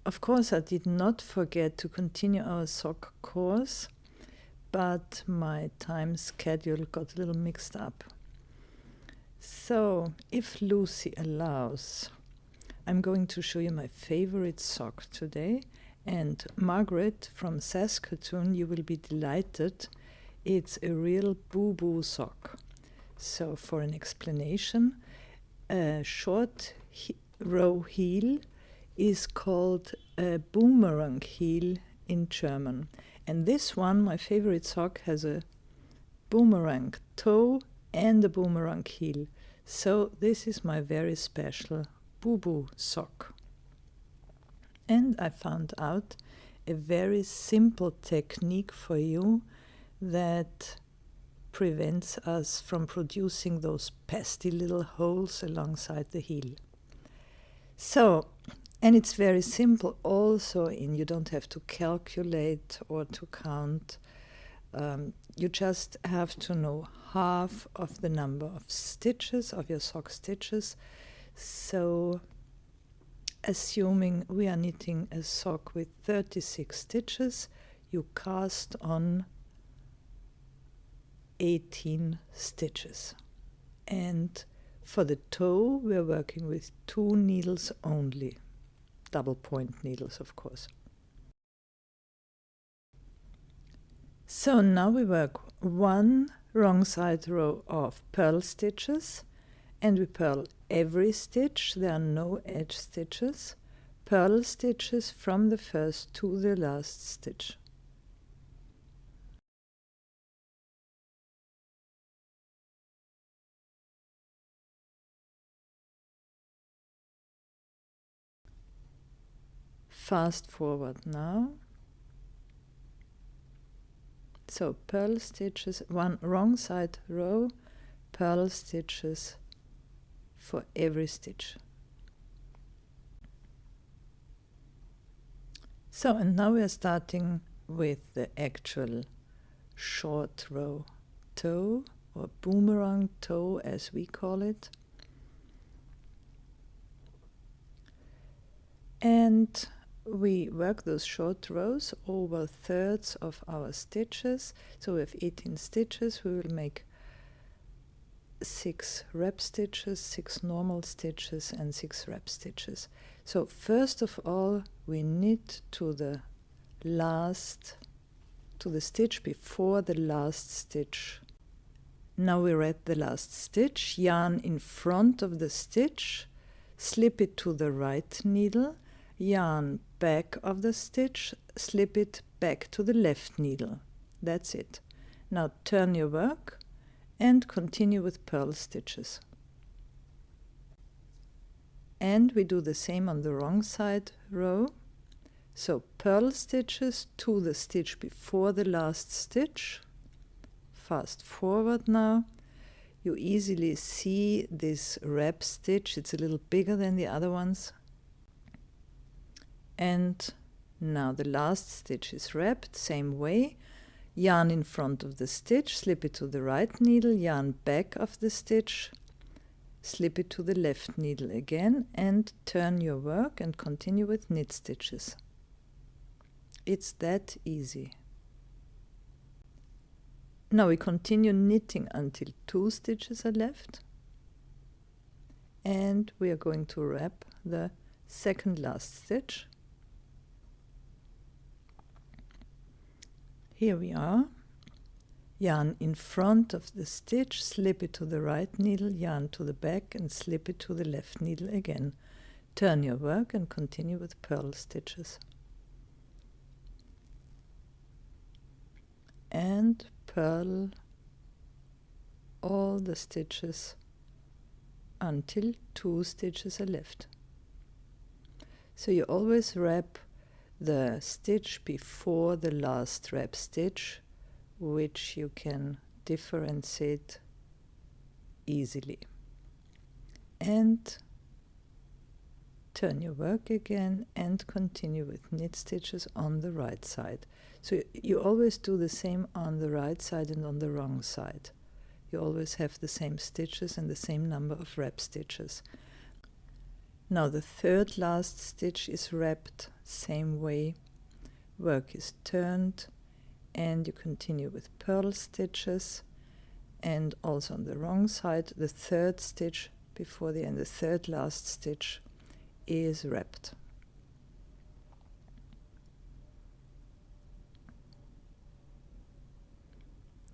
Of course, I did not forget to continue our sock course, but my time schedule got a little mixed up. So, if Lucy allows, I'm going to show you my favorite sock today. And Margaret from Saskatoon, you will be delighted. It's a real boo-boo sock. So for an explanation, a short row heel is called a boomerang heel in German. And this one, my favorite sock, has a boomerang toe and a boomerang heel. So this is my very special boo-boo sock. And I found out a very simple technique for you that prevents us from producing those pesky little holes alongside the heel. So, and it's very simple also, and you don't have to calculate or to count. You just have to know half of the number of stitches, of your sock stitches. So, assuming we are knitting a sock with 36 stitches, you cast on 18 stitches. And for the toe, we're working with 2 needles only, double point needles, of course. So now we work 1 wrong side row of purl stitches, and we purl every stitch. There are no edge stitches. Purl stitches from the first to the last stitch. Fast forward now. So purl stitches, 1 wrong side row, purl stitches for every stitch. So, and now we are starting with the actual short row toe, or boomerang toe as we call it. And we work those short rows over thirds of our stitches. So we have 18 stitches. We will make 6 wrap stitches, 6 normal stitches, and 6 wrap stitches. So first of all, we knit to the stitch before the last stitch. Now we wrap the last stitch, yarn in front of the stitch, slip it to the right needle, yarn back of the stitch, slip it back to the left needle. That's it. Now turn your work and continue with purl stitches. And we do the same on the wrong side row. So purl stitches to the stitch before the last stitch. Fast forward now. You easily see this wrap stitch. It's a little bigger than the other ones. And now the last stitch is wrapped, same way. Yarn in front of the stitch, slip it to the right needle, yarn back of the stitch, slip it to the left needle again, and turn your work and continue with knit stitches. It's that easy. Now we continue knitting until 2 stitches are left, and we are going to wrap the second last stitch. Here we are. Yarn in front of the stitch, slip it to the right needle, yarn to the back, and slip it to the left needle again. Turn your work and continue with purl stitches. And purl all the stitches until 2 stitches are left. So you always wrap the stitch before the last wrap stitch, which you can differentiate easily. And turn your work again and continue with knit stitches on the right side. So you always do the same on the right side and on the wrong side. You always have the same stitches and the same number of wrap stitches. Now the third last stitch is wrapped same way. Work is turned and you continue with purl stitches, and also on the wrong side the third stitch before the end, the third last stitch is wrapped.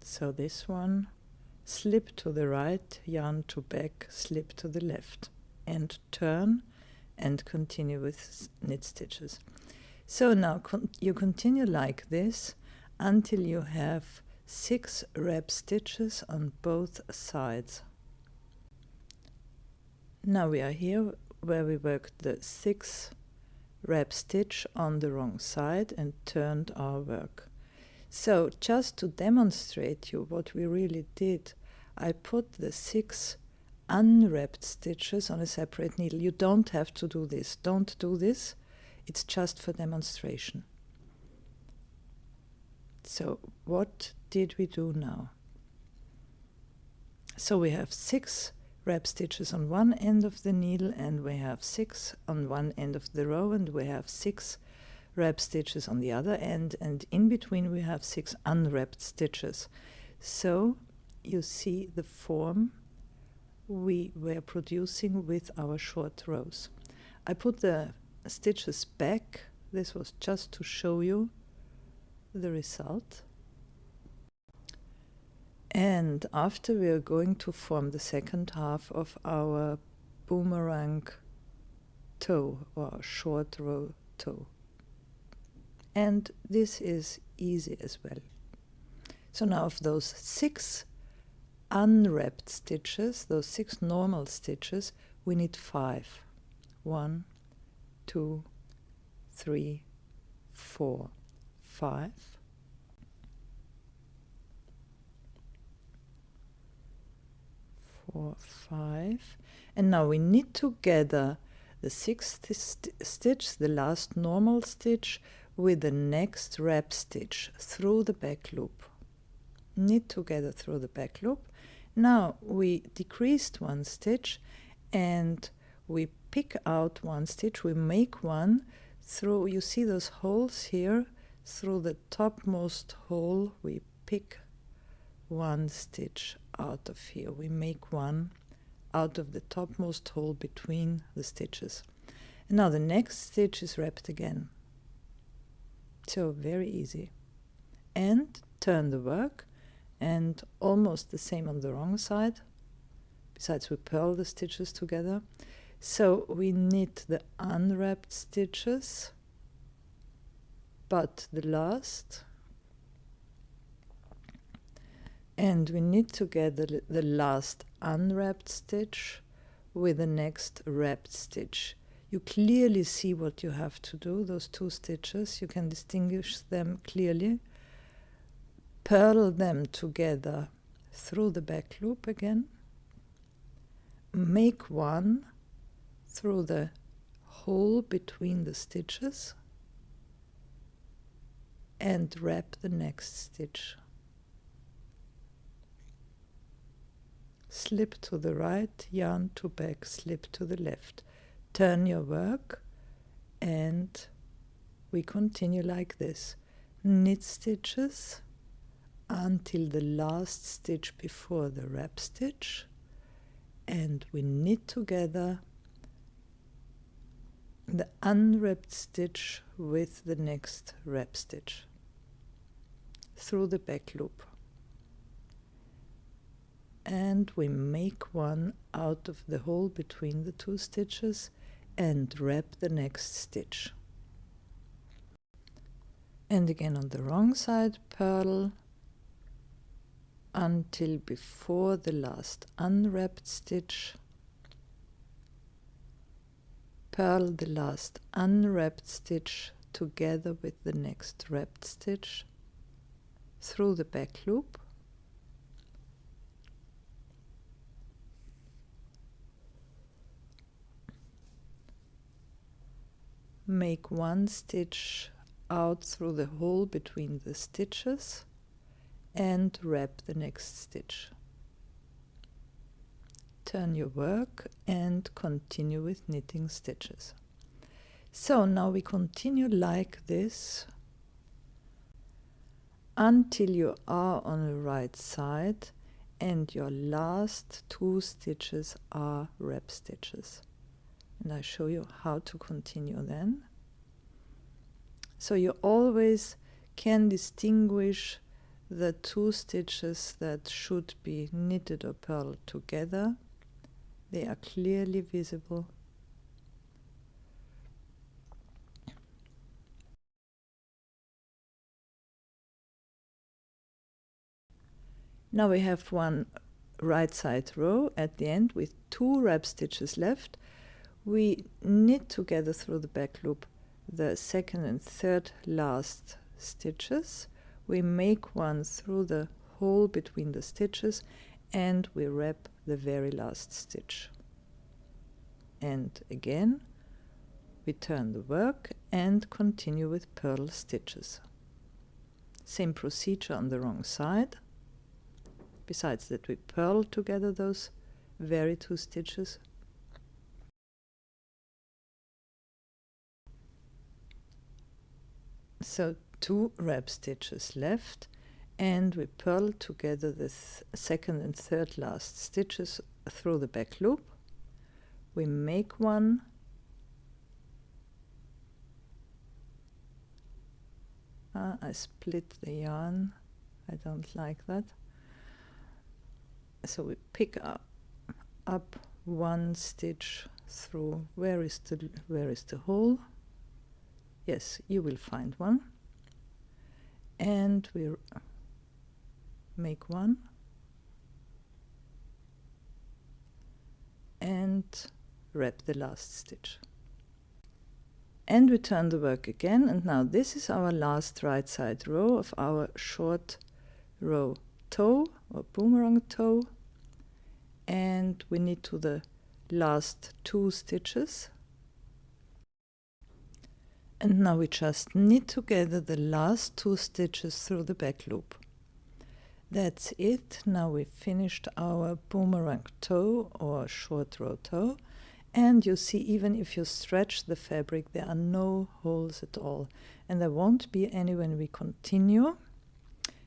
So this one, slip to the right, yarn to back, slip to the left, and turn and continue with knit stitches. So now you continue like this until you have 6 wrap stitches on both sides. Now we are here where we worked the 6th wrap stitch on the wrong side and turned our work. So just to demonstrate you what we really did, I put the 6 unwrapped stitches on a separate needle. You don't have to do this. Don't do this. It's just for demonstration. So what did we do now? So we have 6 wrap stitches on one end of the needle, and we have 6 on one end of the row, and we have 6 wrap stitches on the other end, and in between we have 6 unwrapped stitches. So you see the form we were producing with our short rows. I put the stitches back. This was just to show you the result. And after we are going to form the second half of our boomerang toe or short row toe. And this is easy as well. So now of those 6 unwrapped stitches, those 6 normal stitches, we need 5. 1, 2, 3, 4, 5. 4, 5. And now we knit together the 6th stitch, the last normal stitch, with the next wrap stitch through the back loop. Knit together through the back loop. Now we decreased 1 stitch and we pick out 1 stitch. We make one through, you see those holes here, through the topmost hole we pick 1 stitch out of here. We make one out of the topmost hole between the stitches. And now the next stitch is wrapped again. So very easy. And turn the work, and almost the same on the wrong side. Besides, we purl the stitches together. So we knit the unwrapped stitches, but the last, and we knit together the last unwrapped stitch with the next wrapped stitch. You clearly see what you have to do, those 2 stitches. You can distinguish them clearly. Purl them together through the back loop again. Make one through the hole between the stitches and wrap the next stitch. Slip to the right, yarn to back, slip to the left. Turn your work, and we continue like this. Knit stitches until the last stitch before the wrap stitch, and we knit together the unwrapped stitch with the next wrap stitch through the back loop. And we make one out of the hole between the 2 stitches and wrap the next stitch. And again on the wrong side, purl until before the last unwrapped stitch. Purl the last unwrapped stitch together with the next wrapped stitch through the back loop. Make 1 stitch out through the hole between the stitches and wrap the next stitch. turn your work and continue with knitting stitches. So now we continue like this until you are on the right side and your last 2 stitches are wrap stitches. And I show you how to continue then. So you always can distinguish the 2 stitches that should be knitted or purled together. They are clearly visible. Now we have one right side row at the end with 2 wrap stitches left. We knit together through the back loop the second and third last stitches. We make one through the hole between the stitches and we wrap the very last stitch. And again we turn the work and continue with purl stitches. Same procedure on the wrong side. Besides that, we purl together those very 2 stitches. So 2 wrap stitches left, and we purl together the second and third last stitches through the back loop. We make one, I split the yarn, I don't like that. So we pick up 1 stitch through, where is the hole? Yes, you will find one. And we make one. And wrap the last stitch. And we turn the work again, and now this is our last right side row of our short row toe or boomerang toe, and we knit to the last 2 stitches. And now we just knit together the last 2 stitches through the back loop. That's it. Now we finished our boomerang toe or short row toe, and you see, even if you stretch the fabric, there are no holes at all, and there won't be any when we continue.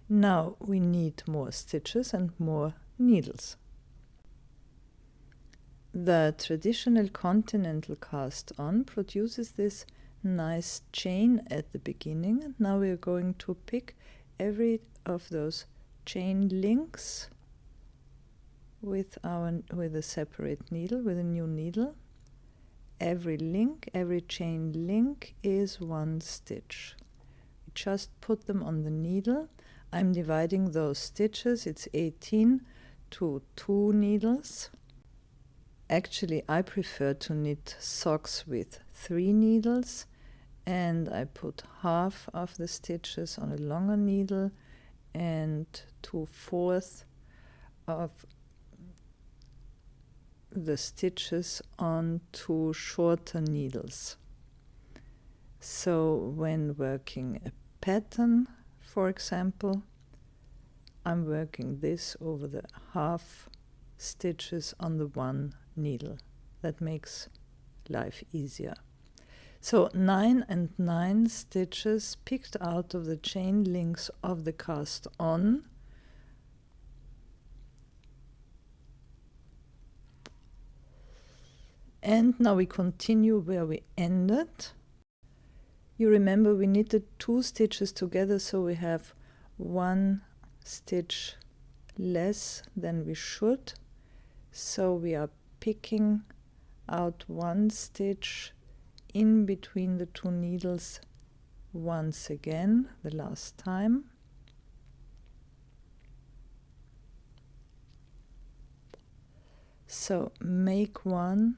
Now we need more stitches and more needles. The traditional continental cast on produces this nice chain at the beginning, and now we are going to pick every of those chain links with a separate needle, with a new needle. Every link, every chain link is 1 stitch. We just put them on the needle. I'm dividing those stitches, it's 18 to 2 needles. Actually, I prefer to knit socks with 3 needles, and I put half of the stitches on a longer needle and 2/4 of the stitches on 2 shorter needles. So when working a pattern, for example, I'm working this over the half stitches on the 1 needle. That makes life easier. So 9 and 9 stitches picked out of the chain links of the cast on. And now we continue where we ended. You remember we knitted 2 stitches together, so we have 1 stitch less than we should. So we are picking out 1 stitch in between the 2 needles once again, the last time. So make one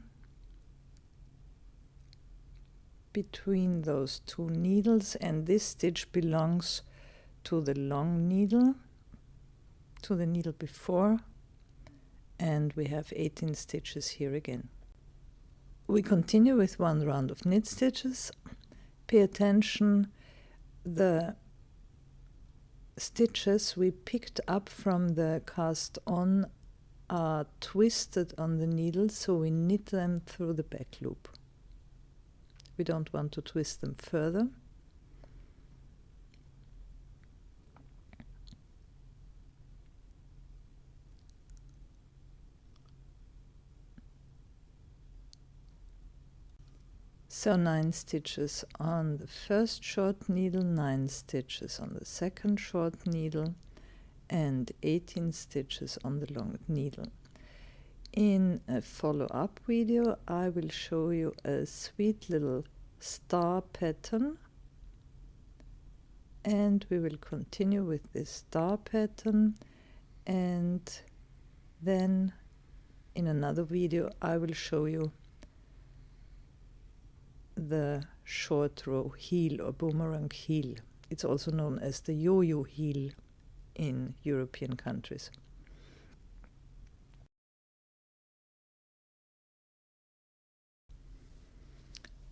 between those 2 needles, and this stitch belongs to the long needle, to the needle before, and we have 18 stitches here again. We continue with 1 round of knit stitches. Pay attention, the stitches we picked up from the cast on are twisted on the needle, so we knit them through the back loop. We don't want to twist them further. So 9 stitches on the first short needle, 9 stitches on the second short needle, and 18 stitches on the long needle. In a follow-up video, I will show you a sweet little star pattern, and we will continue with this star pattern, and then in another video I will show you the short row heel or boomerang heel. It's also known as the yo-yo heel in European countries.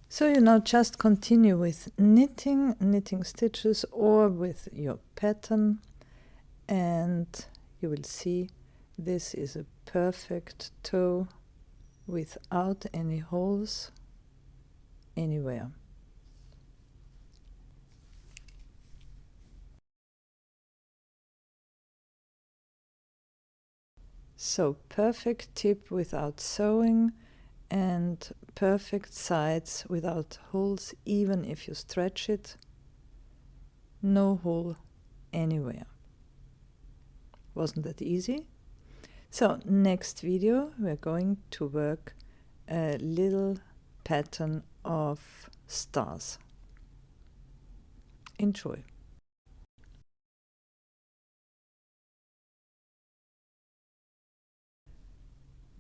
So you now just continue with knitting stitches or with your pattern, and you will see this is a perfect toe without any holes anywhere. So perfect tip without sewing, and perfect sides without holes, even if you stretch it. No hole anywhere. Wasn't that easy? So next video we're going to work a little pattern of stars. Enjoy.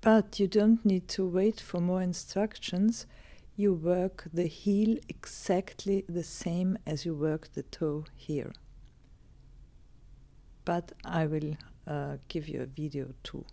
But you don't need to wait for more instructions. You work the heel exactly the same as you work the toe here. But I will give you a video too.